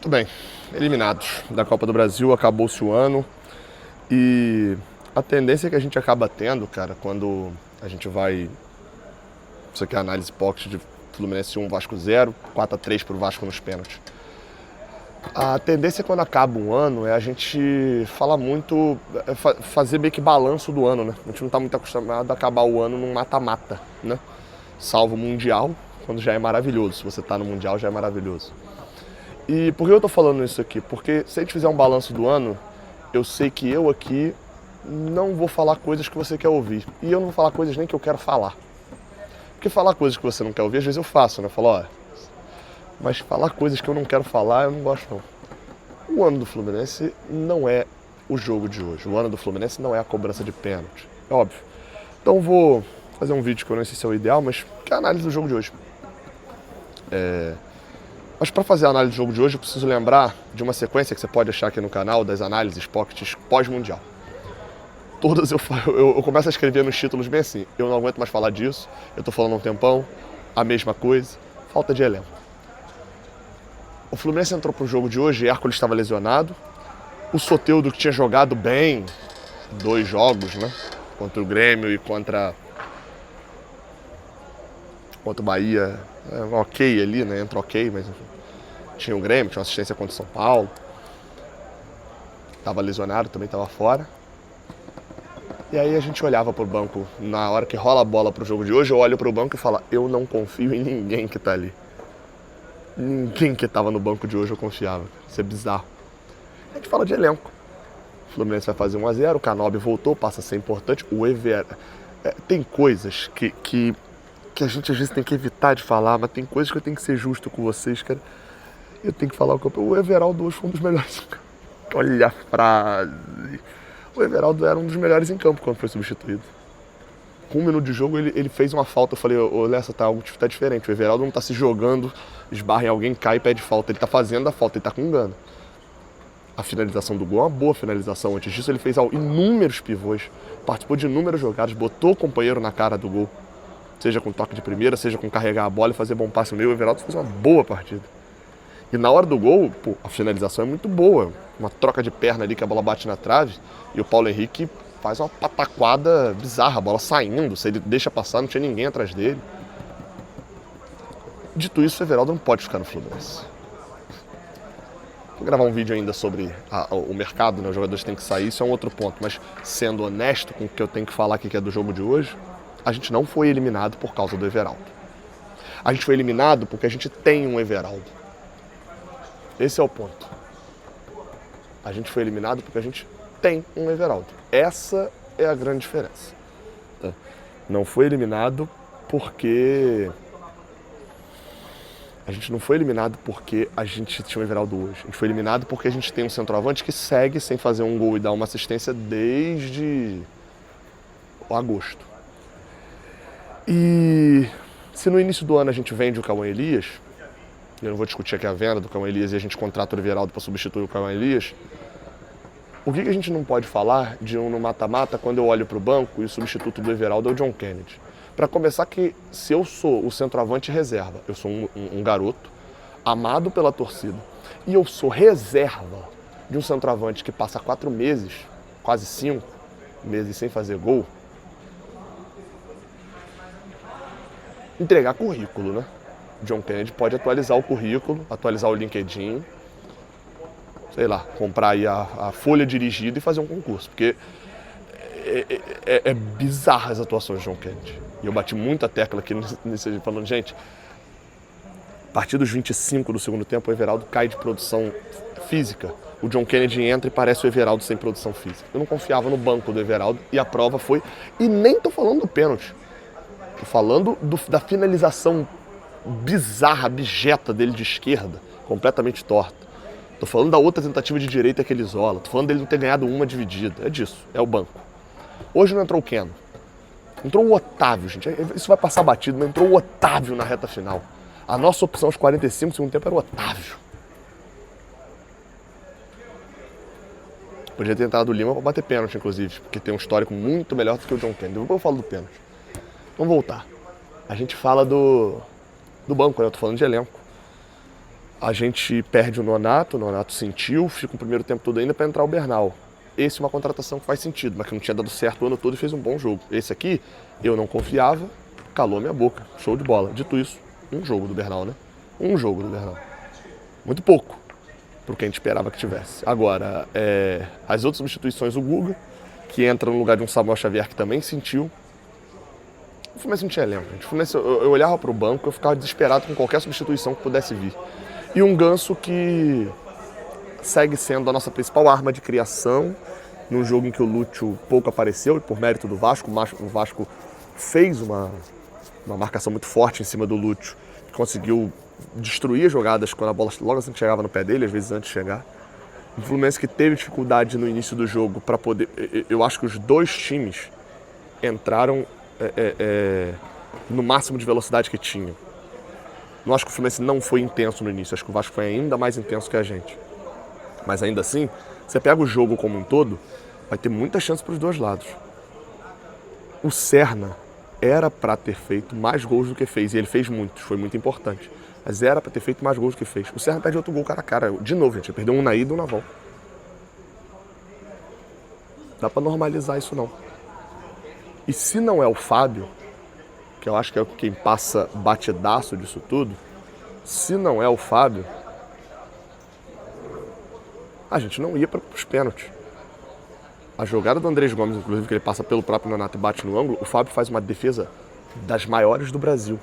Tudo bem, eliminados da Copa do Brasil, acabou-se o ano e a tendência que a gente acaba tendo, cara, quando a gente vai, isso aqui é a análise pocket de Fluminense 1, Vasco 0, 4-3 pro Vasco nos pênaltis. A tendência quando acaba um ano é a gente falar muito, fazer meio que balanço do ano, né? A gente não tá muito acostumado a acabar o ano num mata-mata, né? Salvo o Mundial, quando já é maravilhoso, se você tá no Mundial já é maravilhoso. E por que eu tô falando isso aqui? Porque se a gente fizer um balanço do ano, eu sei que eu aqui não vou falar coisas que você quer ouvir. E eu não vou falar coisas nem que eu quero falar. Porque falar coisas que você não quer ouvir, às vezes eu faço, né? Eu falo, ó, mas falar coisas que eu não quero falar, eu não gosto não. O ano do Fluminense não é o jogo de hoje. O ano do Fluminense não é a cobrança de pênalti. É óbvio. Então vou fazer um vídeo que eu não sei se é o ideal, mas que é a análise do jogo de hoje. Mas para fazer a análise do jogo de hoje, eu preciso lembrar de uma sequência que você pode achar aqui no canal das análises pockets pós-mundial. Todas eu começo a escrever nos títulos bem assim, eu não aguento mais falar disso, eu tô falando há um tempão, a mesma coisa, falta de elenco. O Fluminense entrou pro jogo de hoje, Hércules estava lesionado, o Soteldo que tinha jogado bem 2 jogos, né? Contra o Grêmio e contra o Bahia, ok ali, né? Entra ok, mas tinha o Grêmio, tinha uma assistência contra o São Paulo. Tava lesionado, também tava fora. E aí a gente olhava pro banco, na hora que rola a bola pro jogo de hoje, eu olho pro banco e falo, eu não confio em ninguém que tá ali. Ninguém que tava no banco de hoje eu confiava. Isso é bizarro. A gente fala de elenco. O Fluminense vai fazer 1-0, o Canóbio voltou, passa a ser importante. O Ever... tem coisas que a gente às vezes tem que evitar de falar, mas tem coisas que eu tenho que ser justo com vocês, cara. Eu tenho que falar o Everaldo hoje foi um dos melhores. Olha a frase. O Everaldo era um dos melhores em campo quando foi substituído. Com 1 minuto de jogo ele fez uma falta. Eu falei, ô Lessa, algo tá diferente. O Everaldo não tá se jogando, esbarra em alguém, cai e pede falta. Ele tá fazendo a falta, ele tá com engano. A finalização do gol é uma boa finalização. Antes disso ele fez inúmeros pivôs, participou de inúmeras jogadas, botou o companheiro na cara do gol. Seja com toque de primeira, seja com carregar a bola e fazer bom passe no meio. O Everaldo fez uma boa partida. E na hora do gol, pô, a finalização é muito boa. Uma troca de perna ali que a bola bate na trave e o Paulo Henrique faz uma pataquada bizarra, a bola saindo, se ele deixa passar, não tinha ninguém atrás dele. Dito isso, o Everaldo não pode ficar no Fluminense. Vou gravar um vídeo ainda sobre o mercado, né? Os jogadores têm que sair, isso é um outro ponto. Mas sendo honesto com o que eu tenho que falar aqui que é do jogo de hoje, a gente não foi eliminado por causa do Everaldo. A gente foi eliminado porque a gente tem um Everaldo. Esse é o ponto. A gente foi eliminado porque a gente tem um Everaldo. Essa é a grande diferença. Não foi eliminado porque... A gente não foi eliminado porque a gente tinha um Everaldo hoje. A gente foi eliminado porque a gente tem um centroavante que segue sem fazer um gol e dar uma assistência desde agosto. E se no início do ano a gente vende o Cauã Elias, eu não vou discutir aqui a venda do Cauã Elias e a gente contrata o Everaldo para substituir o Cauã Elias, o que a gente não pode falar de um no mata-mata quando eu olho para o banco e o substituto do Everaldo é o John Kennedy? Para começar que se eu sou o centroavante reserva, eu sou um garoto amado pela torcida e eu sou reserva de um centroavante que passa 4 meses, quase 5 meses sem fazer gol, entregar currículo, né? John Kennedy pode atualizar o currículo, atualizar o LinkedIn, sei lá, comprar aí a folha dirigida e fazer um concurso, porque é bizarra as atuações de John Kennedy. E eu bati muita tecla aqui nesse falando, gente, a partir dos 25 do segundo tempo o Everaldo cai de produção física. O John Kennedy entra e parece o Everaldo sem produção física. Eu não confiava no banco do Everaldo e a prova foi... E nem tô falando do pênalti. Tô falando da finalização bizarra, abjeta dele de esquerda, completamente torta. Tô falando da outra tentativa de direita que ele isola. Tô falando dele não ter ganhado uma dividida. É disso, é o banco. Hoje não entrou o Keno. Entrou o Otávio, gente. Isso vai passar batido, mas entrou o Otávio na reta final. A nossa opção aos 45 do segundo tempo era o Otávio. Podia ter entrado o Lima para bater pênalti, inclusive, porque tem um histórico muito melhor do que o John Kennedy. Depois eu falo do pênalti. Vamos voltar. A gente fala do banco, né? Eu tô falando de elenco. A gente perde o Nonato sentiu, fica o primeiro tempo todo ainda para entrar o Bernal. Esse é uma contratação que faz sentido, mas que não tinha dado certo o ano todo e fez um bom jogo. Esse aqui, eu não confiava, calou minha boca, show de bola. Dito isso, um jogo do Bernal, né? Um jogo do Bernal. Muito pouco pro que a gente esperava que tivesse. Agora, as outras substituições, o Guga, que entra no lugar de um Samuel Xavier que também sentiu. O Fluminense não tinha elenco, gente. O Fluminense, eu olhava pro banco, eu ficava desesperado com qualquer substituição que pudesse vir. E um Ganso que segue sendo a nossa principal arma de criação, num jogo em que o Lúcio pouco apareceu, e por mérito do Vasco, o Vasco fez uma marcação muito forte em cima do Lúcio, que conseguiu destruir as jogadas quando a bola logo assim chegava no pé dele, às vezes antes de chegar. O Fluminense que teve dificuldade no início do jogo para poder... Eu acho que os dois times entraram no máximo de velocidade que tinham. Não acho que o Fluminense não foi intenso no início, acho que o Vasco foi ainda mais intenso que a gente. Mas ainda assim, você pega o jogo como um todo, vai ter muita chance para os dois lados. O Serna era para ter feito mais gols do que fez, e ele fez muitos, foi muito importante. Mas era para ter feito mais gols do que fez. O Serna perde outro gol cara a cara, de novo, gente, ele perdeu um na ida e um na volta. Dá para normalizar isso não. E se não é o Fábio, que eu acho que é quem passa batidaço disso tudo, se não é o Fábio, a gente não ia para os pênaltis. A jogada do Andrés Gomes, inclusive, que ele passa pelo próprio Nonato e bate no ângulo, o Fábio faz uma defesa das maiores do Brasil.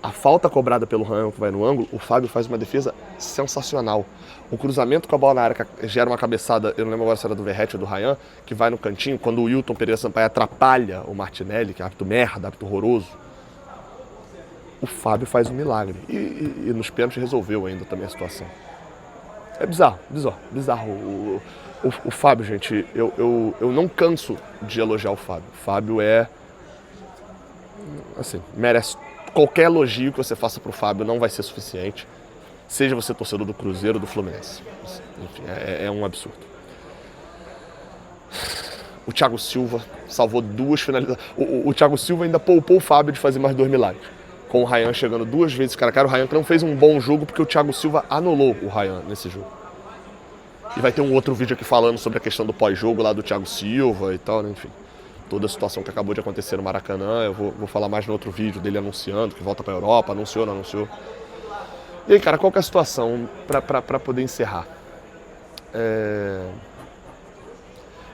A falta cobrada pelo Ryan, que vai no ângulo, o Fábio faz uma defesa sensacional. O cruzamento com a bola na área gera uma cabeçada, eu não lembro agora se era do Verratti ou do Ryan, que vai no cantinho, quando o Wilton Pereira Sampaio atrapalha o Martinelli, que é árbitro merda, árbitro horroroso. O Fábio faz um milagre. E nos pênaltis resolveu ainda também a situação. É bizarro. O Fábio, gente, eu não canso de elogiar o Fábio. O Fábio assim, merece qualquer elogio que você faça pro Fábio, não vai ser suficiente. Seja você torcedor do Cruzeiro ou do Fluminense. Enfim, é um absurdo. O Thiago Silva salvou 2 finalizações. O Thiago Silva ainda poupou o Fábio de fazer mais 2 milagres. Com o Ryan chegando 2 vezes cara a cara. O Ryan não fez um bom jogo porque o Thiago Silva anulou o Ryan nesse jogo. E vai ter um outro vídeo aqui falando sobre a questão do pós-jogo lá do Thiago Silva e tal, né? Enfim. Toda a situação que acabou de acontecer no Maracanã. Eu vou falar mais no outro vídeo dele anunciando que volta pra Europa. Anunciou, não anunciou. E aí, cara, qual que é a situação pra poder encerrar?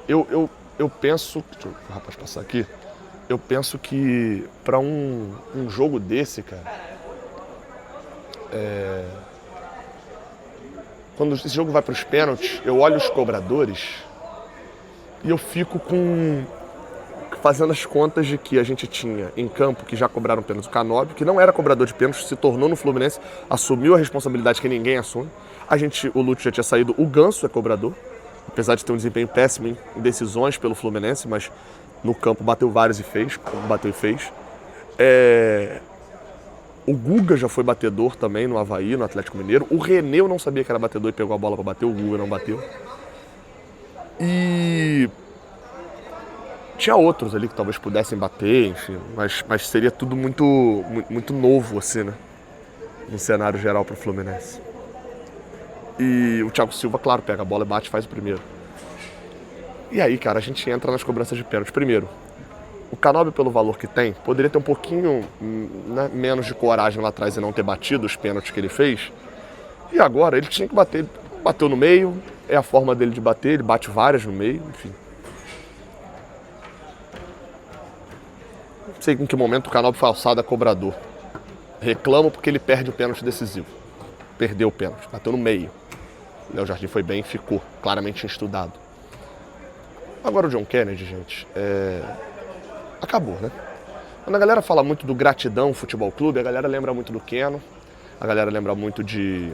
Eu penso... Deixa o rapaz passar aqui. Eu penso que para um jogo desse, cara, quando esse jogo vai para os pênaltis, eu olho os cobradores e eu fico fazendo as contas de que a gente tinha em campo, que já cobraram pênalti, o Canóbio, que não era cobrador de pênaltis, se tornou no Fluminense, assumiu a responsabilidade que ninguém assume. O Lúcio já tinha saído, o Ganso é cobrador, apesar de ter um desempenho péssimo em decisões pelo Fluminense, mas no campo bateu vários e fez, bateu e fez. O Guga já foi batedor também no Avaí, no Atlético Mineiro. O René eu não sabia que era batedor e pegou a bola para bater, o Guga não bateu. E tinha outros ali que talvez pudessem bater, enfim, mas seria tudo muito novo, assim, né? No cenário geral para o Fluminense. E o Thiago Silva, claro, pega a bola, bate e faz o primeiro. E aí, cara, a gente entra nas cobranças de pênalti. Primeiro, o Canóbio, pelo valor que tem, poderia ter um pouquinho, né, menos de coragem lá atrás e não ter batido os pênaltis que ele fez. E agora, ele tinha que bater. Ele bateu no meio, é a forma dele de bater, ele bate várias no meio, enfim. Não sei em que momento o Canóbio foi alçado a cobrador. Reclamo porque ele perde o pênalti decisivo. Perdeu o pênalti, bateu no meio. O Léo Jardim foi bem, ficou claramente estudado. Agora o John Kennedy, gente, acabou, né? Quando a galera fala muito do Gratidão Futebol Clube, a galera lembra muito do Keno, a galera lembra muito de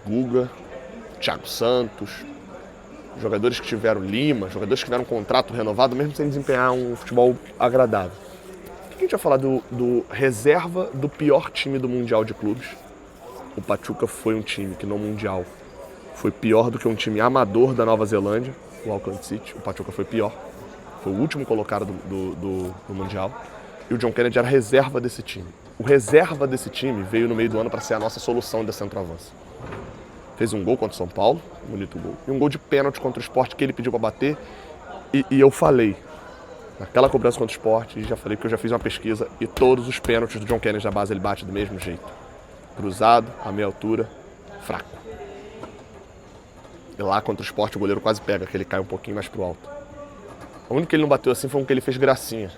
Guga, Thiago Santos, jogadores que tiveram Lima, jogadores que tiveram um contrato renovado, mesmo sem desempenhar um futebol agradável. O que a gente vai falar do reserva do pior time do Mundial de Clubes? O Pachuca foi um time que no Mundial foi pior do que um time amador da Nova Zelândia, o Auckland City. O Pachuca foi pior, foi o último colocado do Mundial. E o John Kennedy era reserva desse time. O reserva desse time veio no meio do ano para ser a nossa solução de centroavanço. Fez um gol contra o São Paulo, um bonito gol, e um gol de pênalti contra o Sport que ele pediu para bater. E eu falei, naquela cobrança contra o Sport, e já falei que eu já fiz uma pesquisa, e todos os pênaltis do John Kennedy na base ele bate do mesmo jeito. Cruzado, a meia altura, fraco. E lá contra o Sport o goleiro quase pega, que ele cai um pouquinho mais pro alto. O único que ele não bateu assim foi um que ele fez gracinha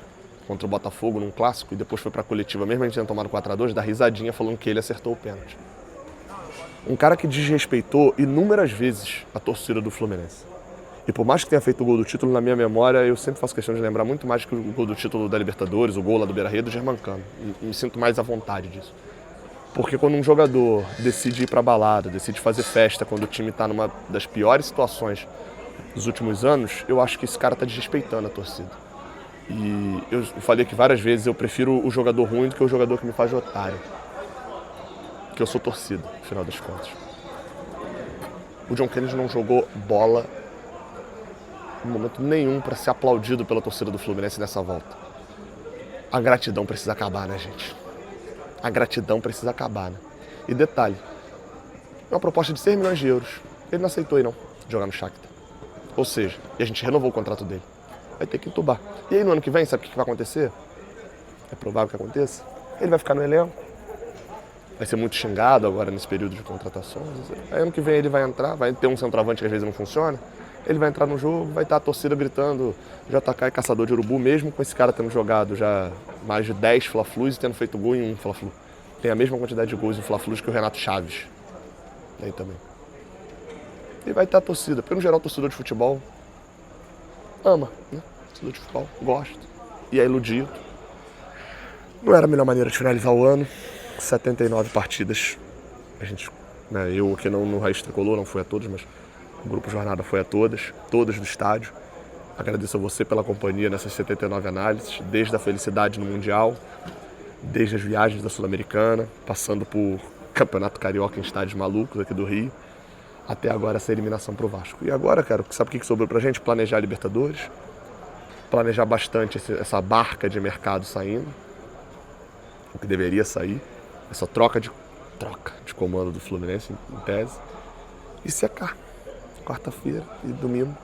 contra o Botafogo num clássico, e depois foi pra coletiva, mesmo a gente tendo tomado 4-2, da risadinha falando que ele acertou o pênalti. Um cara que desrespeitou inúmeras vezes a torcida do Fluminense. E por mais que tenha feito o gol do título, na minha memória, eu sempre faço questão de lembrar muito mais que o gol do título da Libertadores, o gol lá do Beira-Rio, do Germancano. E me sinto mais à vontade disso. Porque quando um jogador decide ir pra balada, decide fazer festa, quando o time tá numa das piores situações dos últimos anos, eu acho que esse cara tá desrespeitando a torcida. E eu falei aqui várias vezes, eu prefiro o jogador ruim do que o jogador que me faz de otário. Porque eu sou torcida, no final das contas. O John Kennedy não jogou bola em momento nenhum para ser aplaudido pela torcida do Fluminense nessa volta. A gratidão precisa acabar, né, gente? A gratidão precisa acabar, né? E detalhe, uma proposta de 6 milhões de euros. Ele não aceitou aí não, jogar no Shakhtar. Ou seja, e a gente renovou o contrato dele. Vai ter que entubar. E aí no ano que vem, sabe o que vai acontecer? É provável que aconteça. Ele vai ficar no elenco. Vai ser muito xingado agora nesse período de contratações. Aí ano que vem ele vai entrar, vai ter um centroavante que às vezes não funciona. Ele vai entrar no jogo, vai estar a torcida gritando JK é caçador de urubu, mesmo com esse cara tendo jogado já mais de 10 Fla-Flus e tendo feito gol em um Fla-Flu. Tem a mesma quantidade de gols em Fla-Flus que o Renato Chaves. Aí também. E vai estar a torcida, porque no geral o torcedor de futebol ama, né? O torcedor de futebol gosta e é iludido. Não era a melhor maneira de finalizar o ano. 79 partidas. A gente, né, eu aqui no Raiz Tricolor não fui a todas, mas o Grupo Jornada foi a todas do estádio. Agradeço a você pela companhia nessas 79 análises, desde a felicidade no Mundial, desde as viagens da Sul-Americana, passando por Campeonato Carioca em estádios malucos aqui do Rio, até agora essa eliminação pro Vasco. E agora, cara, sabe o que sobrou pra gente? Planejar a Libertadores, planejar bastante essa barca de mercado saindo, o que deveria sair, essa troca de comando do Fluminense, em tese, e secar quarta-feira e domingo,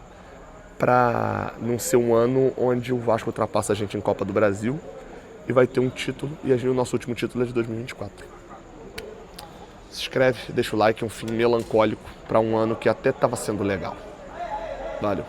para não ser um ano onde o Vasco ultrapassa a gente em Copa do Brasil e vai ter um título, e o nosso último título é de 2024. Se inscreve, deixa o like, um fim melancólico para um ano que até estava sendo legal. Valeu.